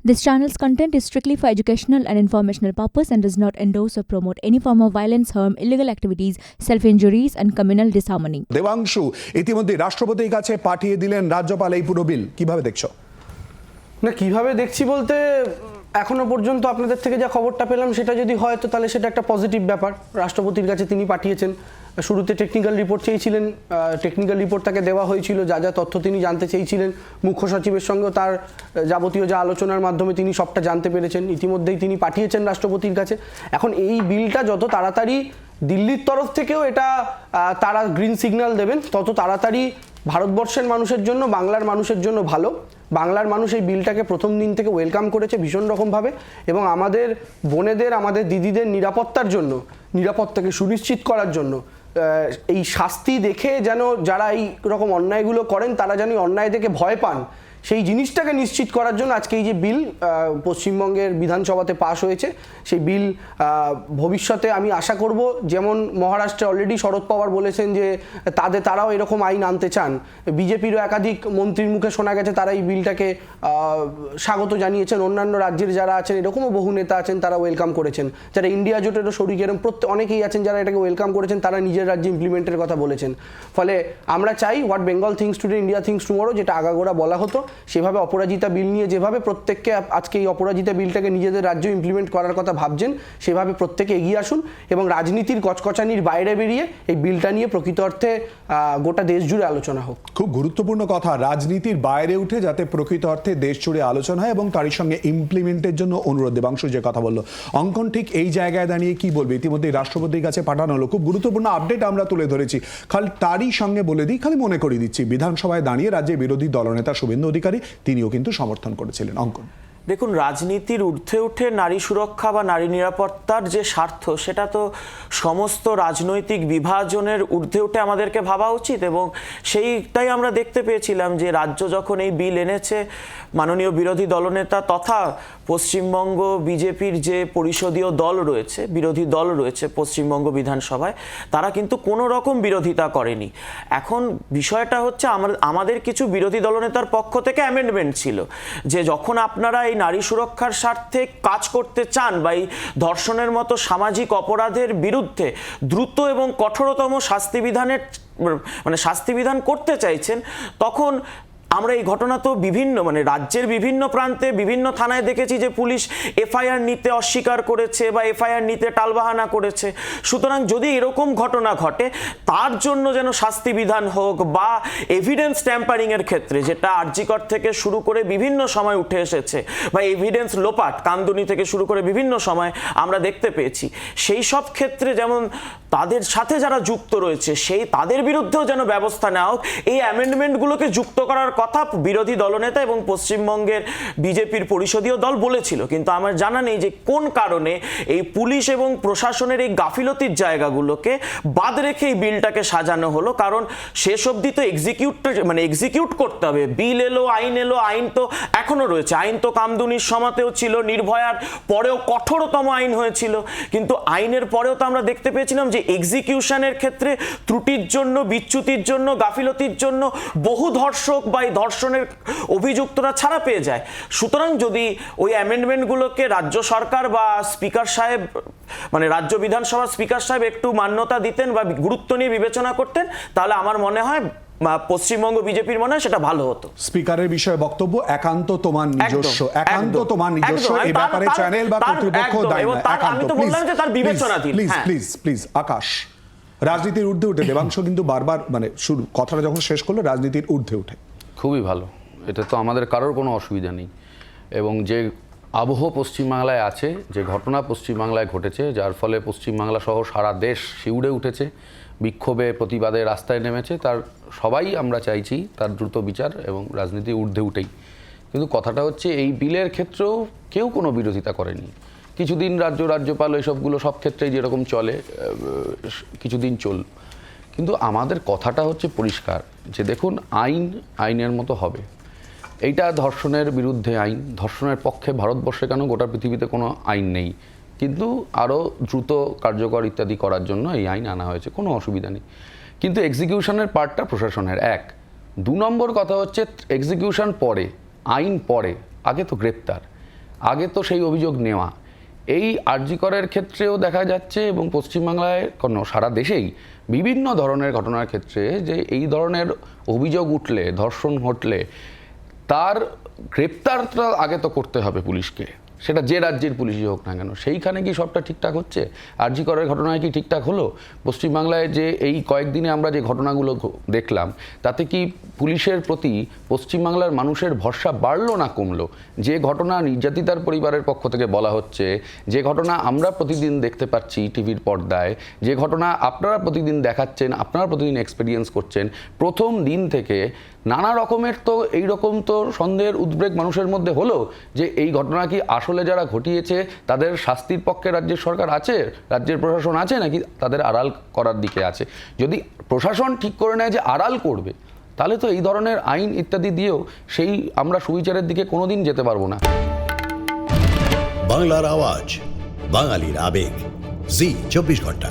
This channel's content is strictly for educational and informational purpose and does not endorse or promote any form of violence, harm, illegal activities, self-injuries and communal disharmony. Debangshu ইতিমধ্যে রাষ্ট্রপতির কাছে পাঠিয়ে দিলেন রাজ্যপাল এই পুরো বিল, কিভাবে দেখছো? না, কিভাবে দেখছি বলতে এখনো পর্যন্ত আপনাদের থেকে যা খবরটা পেলাম সেটা যদি হয় তো তাহলে সেটা একটা পজিটিভ ব্যাপার। রাষ্ট্রপতির কাছে তিনি পাঠিয়েছেন। শুরুতে টেকনিক্যাল রিপোর্ট চেয়েছিলেন, টেকনিক্যাল রিপোর্ট তাকে দেওয়া হয়েছিল, যা যা তথ্য তিনি জানতে চেয়েছিলেন মুখ্য সচিবের সঙ্গেও তার যাবতীয় যা আলোচনার মাধ্যমে তিনি সবটা জানতে পেরেছেন। ইতিমধ্যেই তিনি পাঠিয়েছেন রাষ্ট্রপতির কাছে। এখন এই বিলটা যত তাড়াতাড়ি দিল্লির তরফ থেকেও এটা তারা গ্রিন সিগন্যাল দেবেন তত তাড়াতাড়ি ভারতবর্ষের মানুষের জন্য, বাংলার মানুষের জন্য ভালো। বাংলার মানুষ এই বিলটাকে প্রথম দিন থেকে ওয়েলকাম করেছে ভীষণ রকমভাবে, এবং আমাদের বোনেদের, আমাদের দিদিদের নিরাপত্তার জন্য, নিরাপত্তাকে সুনিশ্চিত করার জন্য এই শাস্তি দেখে যেন যারা এই রকম অন্যায়গুলো করেন তারা যেন অন্যায় দেখে ভয় পান, সেই জিনিসটাকে নিশ্চিত করার জন্য আজকে এই যে বিল পশ্চিমবঙ্গের বিধানসভাতে পাশ হয়েছে, সেই বিল ভবিষ্যতে আমি আশা করব, যেমন মহারাষ্ট্রে অলরেডি শরদ পাওয়ার বলেছেন যে তারাও এরকম আইন আনতে চান, বিজেপিরও একাধিক মন্ত্রীর মুখে শোনা গেছে তারা এই বিলটাকে স্বাগত জানিয়েছেন, অন্যান্য রাজ্যের যারা আছেন এরকমও বহু নেতা আছেন তারা ওয়েলকাম করেছেন, যারা ইন্ডিয়া জোটেরও শরিক এরকম অনেকেই আছেন যারা এটাকে ওয়েলকাম করেছেন, তারা নিজের রাজ্যে ইমপ্লিমেন্টের কথা বলেছেন। ফলে আমরা চাই what Bengal things today India things tomorrow, যেটা আগাগোড়া বলা হতো, সেভাবে অপরাজিতা বিল নিয়ে যেভাবে প্রত্যেককে আজকে এই অপরাজিতা বিলটাকে নিজেদের রাজ্যে ইমপ্লিমেন্ট করার কথা ভাবছেন সেভাবে প্রত্যেকে এগিয়ে আসুন এবং রাজনীতির কচকচানির বাইরে বেরিয়ে এই বিলটা নিয়ে প্রকৃত অর্থে গোটা দেশ জুড়ে আলোচনা হোক। খুব গুরুত্বপূর্ণ কথা, রাজনীতির বাইরে উঠে যাতে প্রকৃত অর্থে দেশ জুড়ে আলোচনা হয় এবং তারই সঙ্গে ইমপ্লিমেন্টের জন্য অনুরোধ। দেবাংশু যে কথা বললো, অঙ্কন ঠিক এই জায়গায় দাঁড়িয়ে কি বলবে? ইতিমধ্যে রাষ্ট্রপতির কাছে পাঠানো হলো, খুব গুরুত্বপূর্ণ আপডেট আমরা তুলে ধরেছি। খালি তারই সঙ্গে বলে দিই, খালি মনে করিয়ে দিচ্ছি, বিধানসভায় দাঁড়িয়ে রাজ্যের বিরোধী দলনেতা শুভেন্দু অধিকারী তিনিও কিন্তু সমর্থন করেছিলেন। অঙ্কন, দেখুন, রাজনীতির ঊর্ধ্বে উঠে নারী সুরক্ষা বা নারী নিরাপত্তার যে স্বার্থ, সেটা তো সমস্ত রাজনৈতিক বিভাজনের ঊর্ধ্বে উঠে আমাদেরকে ভাবা উচিত, এবং সেইটাই আমরা দেখতে পেয়েছিলাম যে রাজ্য যখন এই বিল এনেছে, মাননীয় বিরোধী দলনেতা তথা পশ্চিমবঙ্গ বিজেপির যে পরিষদীয় দল রয়েছে, বিরোধী দল রয়েছে পশ্চিমবঙ্গ বিধানসভায়, তারা কিন্তু কোনো রকম বিরোধিতা করেনি। এখন বিষয়টা হচ্ছে আমাদের কিছু বিরোধী দলনেতার পক্ষ থেকে অ্যামেন্ডমেন্ট ছিল যে যখন আপনারা এই নারী সুরক্ষার স্বার্থে কাজ করতে চান বা এই ধর্ষণের মতো সামাজিক অপরাধের বিরুদ্ধে দ্রুত এবং কঠোরতম শাস্তিবিধান করতে চাইছেন, তখন আমরা এই ঘটনা তো বিভিন্ন রাজ্যের বিভিন্ন প্রান্তে বিভিন্ন থানায় দেখেছি যে পুলিশ এফআইআর নিতে অস্বীকার করেছে বা এফআইআর নিতে টালবাহানা করেছে। সুতরাং যদি এরকম ঘটনা ঘটে, তার জন্য যেন শাস্তি বিধান হোক, বা এভিডেন্স ট্যাম্পারিং এর ক্ষেত্রে যেটা আরজিকর থেকে শুরু করে বিভিন্ন সময় উঠে এসেছে, বা এভিডেন্স লোপাট কামদুনি থেকে শুরু করে বিভিন্ন সময় আমরা দেখতে পেয়েছি, সেই সব ক্ষেত্রে যেমন তাদের সাথে যারা যুক্ত রয়েছে তাদের বিরুদ্ধেও যেন ব্যবস্থা নেওয়া হোক। এই অ্যামেন্ডমেন্টগুলোকে যুক্ত করার কথা বিরোধী দলনেতা এবং পশ্চিমবঙ্গের বিজেপির পরিষদীয় দল বলেছিল, কিন্তু আমার জানা নেই যে কোন কারণে এই পুলিশ এবং প্রশাসনের এই গাফিলতির জায়গাগুলোকে বাদ রেখে এই বিলটাকে সাজানো হলো। কারণ শেষ অবধি তো এক্সিকিউট করতে হবে। বিল এলো, আইন তো এখনো রয়েছে, আইন তো কামদুনির সময়তেও ছিল, নির্ভয়ার পরেও কঠোরতম আইন হয়েছিল, কিন্তু আইনের পরেও তো আমরা দেখতে পেয়েছিলাম যে এক্সিকিউশনের ক্ষেত্রে ত্রুটির জন্য, বিচ্যুতির জন্য, গাফিলতির জন্য বহু ধর্ষক বা ধর্ষণের অভিযুক্তরা ছাড়া পেয়ে যায়। সুতরাং যদি ওই অ্যামেন্ডমেন্টগুলোকে রাজ্য সরকার বা স্পিকার সাহেব, রাজ্য বিধানসভার স্পিকার সাহেব একটু মান্যতা দিতেন বা গুরুত্ব নিয়ে বিবেচনা করতেন, তাহলে আমার মনে হয় পশ্চিমবঙ্গ বিজেপির মনে হয় সেটা ভালো হতো। স্পিকারের বিষয়ে বক্তব্য একান্ত তোমার নিজস্ব, এই ব্যাপারে চ্যানেল বা কর্তৃপক্ষ দায়ী নয়। আমি তো বললাম যে তার বিবেচনা দিন। প্লিজ আকাশ, রাজনীতির ঊর্ধ্বে উঠে দেবাংশ কিন্তু বারবার শুরু কথাটা যখন শেষ করলো, রাজনীতির ঊর্ধ্বে উঠে খুবই ভালো, এটা তো আমাদের কারোর কোনো অসুবিধা নেই। এবং যে আবহ পশ্চিমবাংলায় আছে, যে ঘটনা পশ্চিমবাংলায় ঘটেছে, যার ফলে পশ্চিমবাংলা সহ সারা দেশ শিউরে উঠেছে, বিক্ষোভে প্রতিবাদে রাস্তায় নেমেছে, তার সবাই আমরা চাইছি তার দ্রুত বিচার এবং রাজনীতির ঊর্ধ্বে উঠেই। কিন্তু কথাটা হচ্ছে এই বিলের ক্ষেত্রেও কেউ কোনো বিরোধিতা করেনি। কিছুদিন রাজ্যপাল এইসবগুলো সব ক্ষেত্রেই যেরকম চলে কিছুদিন কিন্তু আমাদের কথাটা হচ্ছে পরিষ্কার যে দেখুন, আইনের মতো হবে। এইটা ধর্ষণের বিরুদ্ধে আইন, ধর্ষণের পক্ষে ভারতবর্ষে কেন গোটা পৃথিবীতে কোনো আইন নেই, কিন্তু আরও দ্রুত কার্যকর ইত্যাদি করার জন্য এই আইন আনা হয়েছে, কোনো অসুবিধা নেই। কিন্তু এক্সিকিউশনের পার্টটা প্রশাসনের। 2 নম্বর কথা হচ্ছে এক্সিকিউশন পরে, আইন পরে, আগে তো গ্রেপ্তার। আগে তো সেই অভিযোগ নেওয়া। এই আরজি করের ক্ষেত্রেও দেখা যাচ্ছে এবং পশ্চিমবাংলায় কোনো সারা দেশেই বিভিন্ন ধরনের ঘটনার ক্ষেত্রে যে এই ধরনের অভিযোগ উঠলে, ধর্ষণ ঘটলে তার গ্রেপ্তারটা আগে তো করতে হবে পুলিশকে, সেটা যে রাজ্যের পুলিশই হোক না কেন। সেইখানে কি সবটা ঠিকঠাক হচ্ছে? আরজি করের ঘটনায় কি ঠিকঠাক হলো? পশ্চিমবাংলায় যে এই কয়েকদিনে আমরা যে ঘটনাগুলো দেখলাম তাতে কি পুলিশের প্রতি পশ্চিমবাংলার মানুষের ভরসা বাড়লো না কমলো? যে ঘটনা নির্যাতিতার পরিবারের পক্ষ থেকে বলা হচ্ছে, যে ঘটনা আমরা প্রতিদিন দেখতে পাচ্ছি টিভির পর্দায়, যে ঘটনা আপনারা প্রতিদিন দেখাচ্ছেন, আপনারা প্রতিদিন এক্সপেরিয়েন্স করছেন, প্রথম দিন থেকে নানা রকমের তো এইরকম তো সন্দেহের উদ্বেগ মানুষের মধ্যে হলো যে এই ঘটনা কি আসলে যারা ঘটিয়েছে তাদের শাস্তির পক্ষে রাজ্যের সরকার আছে, রাজ্যের প্রশাসন আছে, নাকি তাদের আড়াল করার দিকে আছে? যদি প্রশাসন ঠিক করে নেয় যে আড়াল করবে, তাহলে তো এই ধরনের আইন ইত্যাদি দিয়েও সেই আমরা সুবিচারের দিকে কোনোদিন যেতে পারবো না। বাংলার আওয়াজ, বাঙালির আবেগ, জি 24 ঘন্টা।